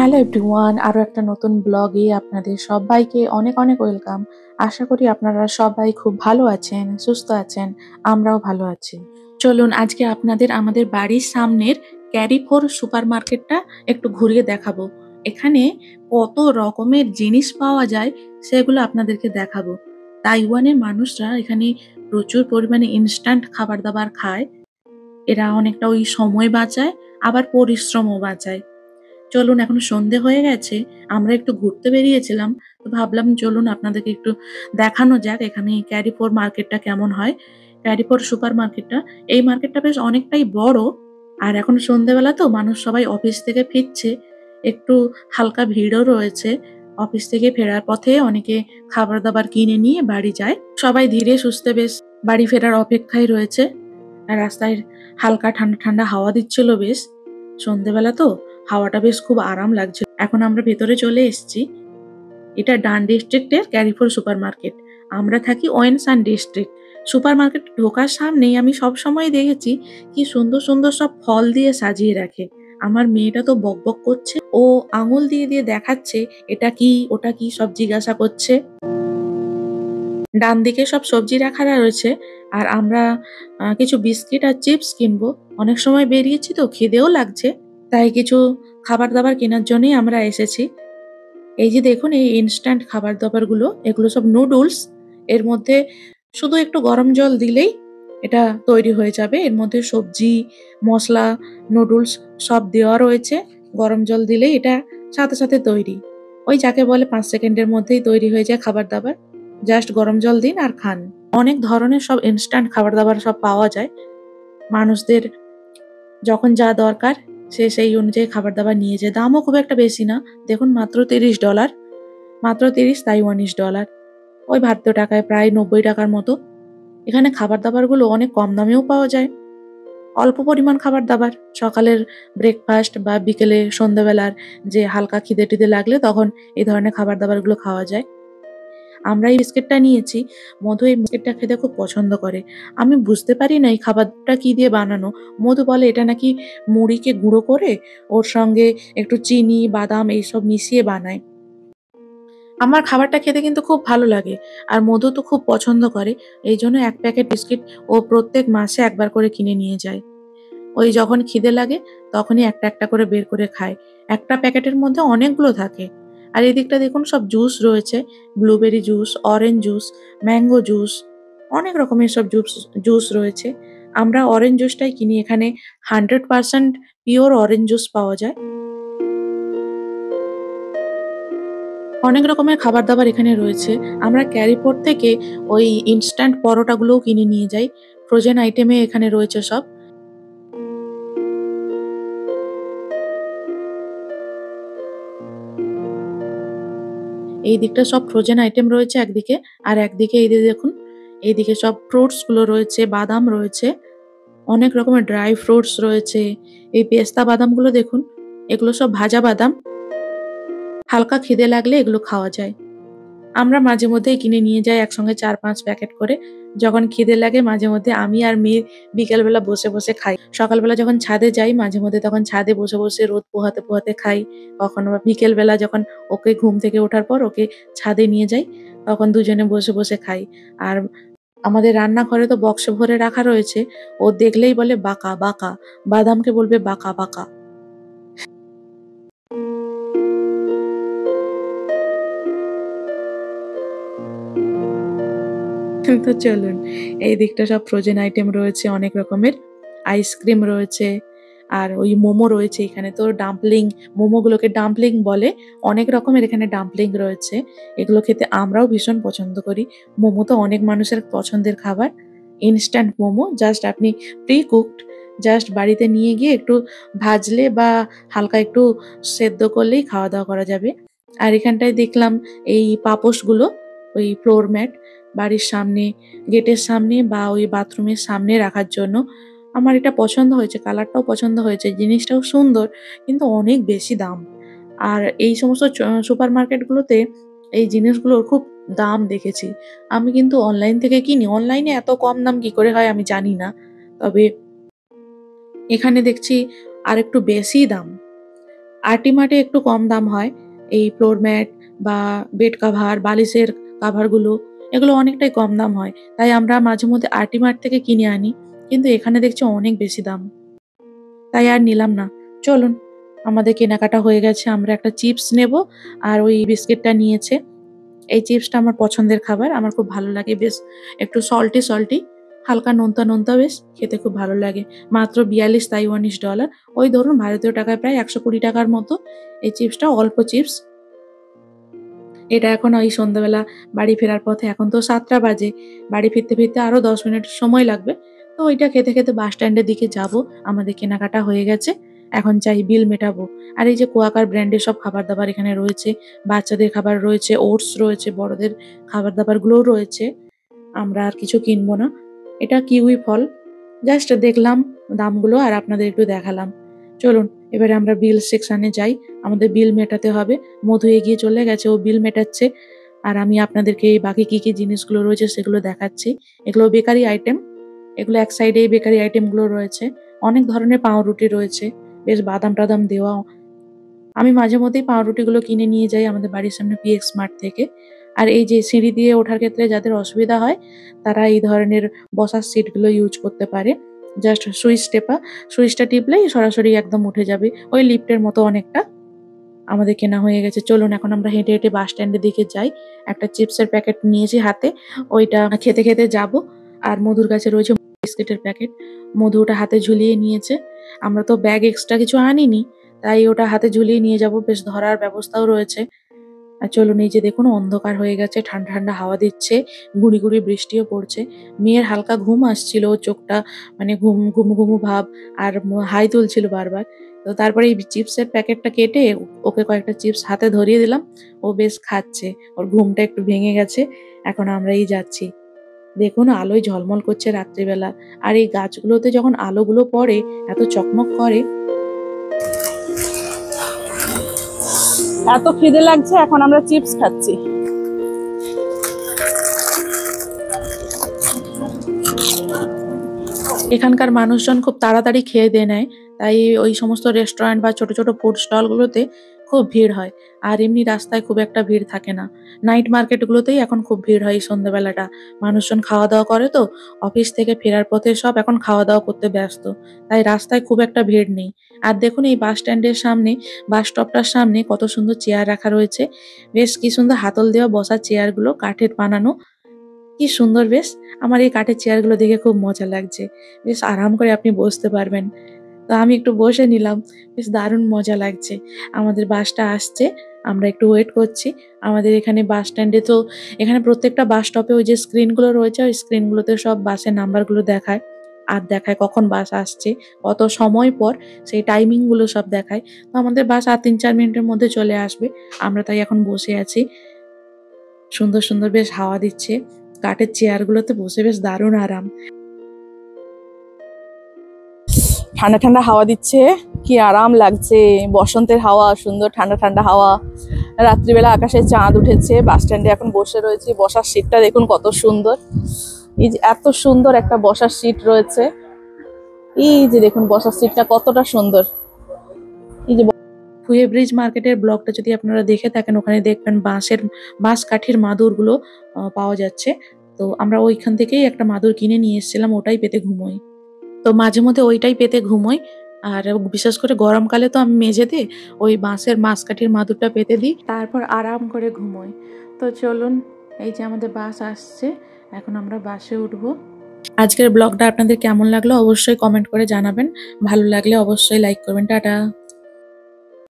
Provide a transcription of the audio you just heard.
Hello everyone, আরো একটা নতুন ব্লগে আপনাদের সবাইকে অনেক অনেক ওয়েলকাম। আশা করি আপনারা সবাই খুব ভালো আছেন, সুস্থ আছেন। আমরাও ভালো আছি। চলুন আজকে আপনাদের আমাদের বাড়ির সামনের ক্যারিফোর সুপার মার্কেটটা একটু ঘুরিয়ে দেখাবো। এখানে কত রকমের জিনিস পাওয়া যায় সেগুলো আপনাদেরকে দেখাবো। তাইওয়ানের মানুষরা এখানে প্রচুর পরিমাণে ইনস্ট্যান্ট খাবার দাবার খায়। এরা অনেকটা ওই সময় বাঁচায়, আবার পরিশ্রমও বাঁচায়। চলুন, এখন সন্ধে হয়ে গেছে, আমরা একটু ঘুরতে বেরিয়েছিলাম। তো ভাবলাম চলুন আপনাদেরকে একটু দেখানো যাক এখানে ক্যারিফোর মার্কেটটা কেমন হয়। ক্যারিফোর সুপার মার্কেটটা, এই মার্কেটটা বেশ অনেকটাই বড়। আর এখন সন্ধেবেলা তো মানুষ সবাই অফিস থেকে ফিরছে, একটু হালকা ভিড়ও রয়েছে। অফিস থেকে ফেরার পথে অনেকে খাবার দাবার কিনে নিয়ে বাড়ি যায়। সবাই ধীরে সুস্থে বেশ বাড়ি ফেরার অপেক্ষায় রয়েছে। আর রাস্তায় হালকা ঠান্ডা ঠান্ডা হাওয়া দিচ্ছিল বেশ। সন্ধেবেলা তো হাওয়াটা বেশ খুব আরাম লাগছে। এখন আমরা ভেতরে চলে এসেছি। এটা ডান ডিস্ট্রিক্টের ক্যারিফোর সুপার মার্কেট। আমরা থাকি ওয়েনসান ডিস্ট্রিক্ট। সুপার মার্কেট ঢোকার সামনেই আমি সব সময় দেখেছি কি সুন্দর সুন্দর সব ফল দিয়ে সাজিয়ে রাখে। আমার মেয়েটা তো বকবক করছে, ও আঙুল দিয়ে দিয়ে দেখাচ্ছে এটা কি ওটা কি সব জিজ্ঞাসা করছে। ডান দিকে সব সবজি রাখা রয়েছে। আর আমরা কিছু বিস্কিট আর চিপস কিনবো। অনেক সময় বেরিয়েছি তো খিদেও লাগছে, তাই কিছু খাবার দাবার কেনার জন্যই আমরা এসেছি। এই যে দেখুন, এই ইনস্ট্যান্ট খাবার দাবারগুলো, এগুলো সব নুডলস। এর মধ্যে শুধু একটু গরম জল দিলেই এটা তৈরি হয়ে যাবে। এর মধ্যে সবজি, মসলা, নুডলস সব দেওয়া রয়েছে। গরম জল দিলেই এটা সাথে সাথে তৈরি। ওই যাকে বলে 5 সেকেন্ডের মধ্যেই তৈরি হয়ে যায় খাবার দাবার। জাস্ট গরম জল দিন আর খান। অনেক ধরনের সব ইনস্ট্যান্ট খাবার দাবার সব পাওয়া যায়। মানুষদের যখন যা দরকার সে সেই অনুযায়ী খাবার দাবার নিয়ে যায়। দামও খুব একটা বেশি না। দেখুন, মাত্র $30, মাত্র 30 তাইওয়ানিজ ডলার। ওই ভারতীয় টাকায় প্রায় 90 টাকার মতো। এখানে খাবার দাবারগুলো অনেক কম দামেও পাওয়া যায়। অল্প পরিমাণ খাবার দাবার, সকালের ব্রেকফাস্ট বা বিকেলে সন্ধ্যাবেলার যে হালকা খিদে টিদে লাগলে তখন এই ধরনের খাবার দাবারগুলো খাওয়া যায়। আমরা এই বিস্কিটটা নিয়েছি। মধু এই বিস্কিটটা খেতে খুব পছন্দ করে। আমি বুঝতে পারি না এই খাবারটা কি দিয়ে বানানো। মধু বলে এটা নাকি মুড়িকে গুঁড়ো করে ওর সঙ্গে একটু চিনি, বাদাম এইসব মিশিয়ে বানায়। আমার খাবারটা খেতে কিন্তু খুব ভালো লাগে। আর মধু তো খুব পছন্দ করে। এইজন্য ১ প্যাকেট বিস্কিট ও প্রত্যেক মাসে একবার করে কিনে নিয়ে যায়। ওই যখন খিদে লাগে তখনই একটা একটা করে বের করে খায়। একটা প্যাকেটের মধ্যে অনেকগুলো থাকে। আর এদিকটা দেখুন, সব জুস রয়েছে। Blueberry juice, orange juice, mango juice, অনেক রকমের সব জুস রয়েছে। আমরা অরেঞ্জ জুসটাই কিনি। এখানে 100% পিওর অরেঞ্জ জুস পাওয়া যায়। অনেক রকমের খাবার-দাবার এখানে রয়েছে। আমরা ক্যারিপোর্ট থেকে ওই ইনস্ট্যান্ট পরোটাগুলোও কিনে নিয়ে যাই। ফ্রোজেন আইটেমে এখানে রয়েছে সব। এই দিকটা সব ফ্রোজেন আইটেম রয়েছে একদিকে, আর একদিকে এই যে দেখুন, এইদিকে সব ফ্রুটস গুলো রয়েছে, বাদাম রয়েছে, অনেক রকমের ড্রাই ফ্রুটস রয়েছে। এই পেস্তা বাদামগুলো দেখুন, এগুলো সব ভাজা বাদাম। হালকা খিদে লাগলে এগুলো খাওয়া যায়। আমরা মাঝে মধ্যেই কিনে নিয়ে যাই একসঙ্গে ৪-৫ প্যাকেট করে। যখন খিদে লাগে মাঝে মধ্যে আমি আর মেয়ে বিকেলবেলা বসে বসে খাই। সকালবেলা যখন ছাদে যাই মাঝে মধ্যে তখন ছাদে বসে বসে রোদ পোহাতে পোহাতে খাই। কখনো বা বিকেলবেলা যখন ওকে ঘুম থেকে ওঠার পর ওকে ছাদে নিয়ে যাই, তখন দুজনে বসে বসে খাই। আর আমাদের রান্নাঘরে তো বক্স ভরে রাখা রয়েছে। ও দেখলেই বলে বাকা, বাকা। বাদামকে বলবে বাকা, বাকা। তো চলুন, এই দিকটা সব ফ্রোজেন আইটেম রয়েছে অনেক রকমের। আইসক্রিম রয়েছে, আর ওই মোমো রয়েছে। এখানে তো ডাম্পলিং, মোমোগুলোকে ডাম্পলিং বলে। অনেক রকমের এখানে ডাম্পলিং রয়েছে। এগুলো খেতে আমরাও ভীষণ পছন্দ করি। মোমো তো অনেক মানুষের পছন্দের খাবার। ইনস্ট্যান্ট মোমো জাস্ট আপনি প্রি কুকড, জাস্ট বাড়িতে নিয়ে গিয়ে একটু ভাজলে বা হালকা একটু সেদ্ধ করলেই খাওয়া-দাওয়া করা যাবে। আর এখানটায় দেখলাম এই পাপোশগুলো, ওই ফ্লোর ম্যাট বাড়ির সামনে, গেটের সামনে বা ওই বাথরুমের সামনে রাখার জন্য। আমার এটা পছন্দ হয়েছে, কালারটাও পছন্দ হয়েছে, জিনিসটাও সুন্দর, কিন্তু অনেক বেশি দাম। আর এই সমস্ত সুপার মার্কেটগুলোতে এই জিনিসগুলোর খুব দাম দেখেছি। আমি কিন্তু অনলাইন থেকে কিনি। অনলাইনে এত কম দাম কি করে হয় আমি জানি না। তবে এখানে দেখছি আরেকটু বেশিই দাম। আরটি মার্টে একটু কম দাম হয়। এই ফ্লোর ম্যাট বা বেড কাভার, বালিশের কাভারগুলো এগুলো অনেকটাই কম দাম হয়। তাই আমরা মাঝে মধ্যে আরটি মার্ট থেকে কিনে আনি। কিন্তু এখানে দেখছি অনেক বেশি দাম। তাই আর নিলাম না। চলুন, আমাদের কেনাকাটা হয়ে গেছে। আমরা একটা চিপস নেবো আর ওই বিস্কিটটা নিয়েছে। এই চিপসটা আমার পছন্দের খাবার। আমার খুব ভালো লাগে বেশ একটু সল্টি, হালকা নোনতা, নোনতা বেশ খেতে খুব ভালো লাগে। মাত্র ৪২ তাইওয়ানিজ ডলার। ওই ধরুন ভারতীয় টাকায় প্রায় ৳১২০ র মতো। এই চিপসটা অল্প চিপস। এটা এখন ওই সন্ধ্যাবেলা বাড়ি ফেরার পথে এখন তো ৭টা বাজে। বাড়ি ফিরতে আরো ১০ মিনিট সময় লাগবে। তো ওইটা খেতে বাস স্ট্যান্ডের দিকে যাবো। আমাদের কেনাকাটা হয়ে গেছে। এখন চাই বিল মেটাবো। আর এই যে কোয়াকার ব্র্যান্ডের সব খাবার-দাবার এখানে রয়েছে। বাচ্চাদের খাবার রয়েছে, ওটস রয়েছে, বড়দের খাবার-দাবারগুলোও রয়েছে। আমরা আর কিছু কিনবো না। এটা কিউই ফল। জাস্ট দেখলাম দামগুলো আর আপনাদের একটু দেখালাম। চলুন এবারে আমরা বিল সেকশনে যাই। আমাদের বিল মেটাতে হবে। মধু এগিয়ে চলে গেছে, ও বিল মেটাচ্ছে। আর আমি আপনাদেরকে এই বাকি কি জিনিসগুলো রয়েছে সেগুলো দেখাচ্ছি। এগুলো বেকারি আইটেম। এগুলো এক সাইডে এই বেকারি আইটেমগুলো রয়েছে। অনেক ধরনের পাউরুটি রয়েছে। বেশ বাদাম-টাদাম দেওয়া। আমি মাঝে মধ্যেই পাউরুটিগুলো কিনে নিয়ে যাই আমাদের বাড়ির সামনে পিএক্স মার্ট থেকে। আর এই যে সিঁড়ি দিয়ে ওঠার ক্ষেত্রে যাদের অসুবিধা হয়, তারা এই ধরনের বসার সিটগুলো ইউজ করতে পারে। জাস্ট সুইচটা টিপলেই সরাসরি একদম উঠে যাবে। ওই লিফটের মতো অনেকটা। আমাদের কেনা হয়ে গেছে। চলুন এখন আমরা হেঁটে বাস স্ট্যান্ডের দিকে যাই। একটা চিপসের প্যাকেট নিয়েছি হাতে। ওইটা খেতে যাবো। আর মধুর কাছে রয়েছে বিস্কিটের প্যাকেট। মধু ওটা হাতে ঝুলিয়ে নিয়েছে। আমরা তো ব্যাগ এক্সট্রা কিছু আনিনি। তাই ওটা হাতে ঝুলিয়ে নিয়ে যাবো। বেশ ধরার ব্যবস্থাও রয়েছে। আর চলুন এই যে দেখুন অন্ধকার হয়ে গেছে, ঠান্ডা হাওয়া দিচ্ছে, গুঁড়ি বৃষ্টিও পড়ছে। মেয়ের হালকা ঘুম আসছিল, ওর চোখটা মানে ঘুমু ভাব আর হাই তুলছিল বারবার। তো তারপরে এই চিপসের প্যাকেটটা কেটে ওকে কয়েকটা চিপস হাতে ধরিয়ে দিলাম। ও বেশ খাচ্ছে। ওর ঘুমটা একটু ভেঙে গেছে। এখন আমরা এই যাচ্ছি। দেখুন আলোয় ঝলমল করছে রাত্রিবেলা। আর এই গাছগুলোতে যখন আলোগুলো পড়ে এত চকমক করে। এত খিদে লাগছে, এখন আমরা চিপস খাচ্ছি। এখানকার মানুষজন খুব তাড়াতাড়ি খেয়ে দিয়ে নেয়। তাই ওই সমস্ত রেস্টুরেন্ট বা ছোট ফুড স্টলগুলোতে খুব ভিড় হয়। আর এমনি রাস্তায় খুব একটা ভিড় থাকে না। নাইট মার্কেটগুলোতেই এখন খুব ভিড় হয় এই সন্ধ্যাবেলাটা। মানুষজন খাওয়া-দাওয়া করে তো, অফিস থেকে ফেরার পথে সব এখন খাওয়া-দাওয়া করতে ব্যস্ত। তাই রাস্তায় খুব একটা ভিড় নেই। আর দেখুন এই বাস স্ট্যান্ডের সামনে, বাস স্টপটার সামনে কত সুন্দর চেয়ার রাখা রয়েছে। বেশ কি সুন্দর হাতল দেওয়া বসার চেয়ারগুলো, কাঠের বানানো। কি সুন্দর বেশ! আমার এই কাঠের চেয়ারগুলো দেখে খুব মজা লাগছে। বেশ আরাম করে আপনি বসতে পারবেন। তো আমি একটু বসে নিলাম। বেশ দারুণ মজা লাগছে। আমাদের বাসটা আসছে। আমরা একটু ওয়েট করছি। আমাদের এখানে বাস স্ট্যান্ডে তো এখানে প্রত্যেকটা বাস স্টপে ওই যে স্ক্রিনগুলো রয়েছে, ওই স্ক্রিনগুলোতে সব বাসের নাম্বারগুলো দেখায়। আর দেখায় কখন বাস আসছে, কত সময় পর, সেই টাইমিংগুলো সব দেখায়। তো আমাদের বাস আর ৩-৪ মিনিটের মধ্যে চলে আসবে। আমরা তাই এখন বসে আছি। সুন্দর বেশ হাওয়া দিচ্ছে। কাঠের চেয়ারগুলোতে বসে বেশ দারুণ আরাম। ঠান্ডা হাওয়া দিচ্ছে, কি আরাম লাগছে। বসন্তের হাওয়া, সুন্দর ঠান্ডা হাওয়া। রাত্রিবেলা আকাশে চাঁদ উঠেছে। বাস স্ট্যান্ডে এখন বসে রয়েছি। বসার সিটটা দেখুন কত সুন্দর। এই যে এত সুন্দর একটা বসার সিট রয়েছে। এই যে দেখুন বসার সিটটা কতটা সুন্দর। এই যে ফুয়ে ব্রিজ মার্কেটের ব্লগটা যদি আপনারা দেখে থাকেন, ওখানে দেখবেন বাঁশ কাঠির মাদুরগুলো পাওয়া যাচ্ছে। তো আমরা ওইখান থেকেই একটা মাদুর কিনে নিয়ে এসেছিলাম, ওটাই পেতে ঘুমোই। তো মাঝে মধ্যে ওইটাই পেতে ঘুমোই। আর বিশেষ করে গরমকালে তো আমি মেঝেতে ওই বাঁশ কাঠির মাদুরটা পেতে দিই। তারপর আরাম করে ঘুমোই। তো চলুন, এই যে আমাদের বাস আসছে। এখন আমরা বাসে উঠবো। আজকের ব্লগটা আপনাদের কেমন লাগলো অবশ্যই কমেন্ট করে জানাবেন। ভালো লাগলে অবশ্যই লাইক করবেন। টাটা।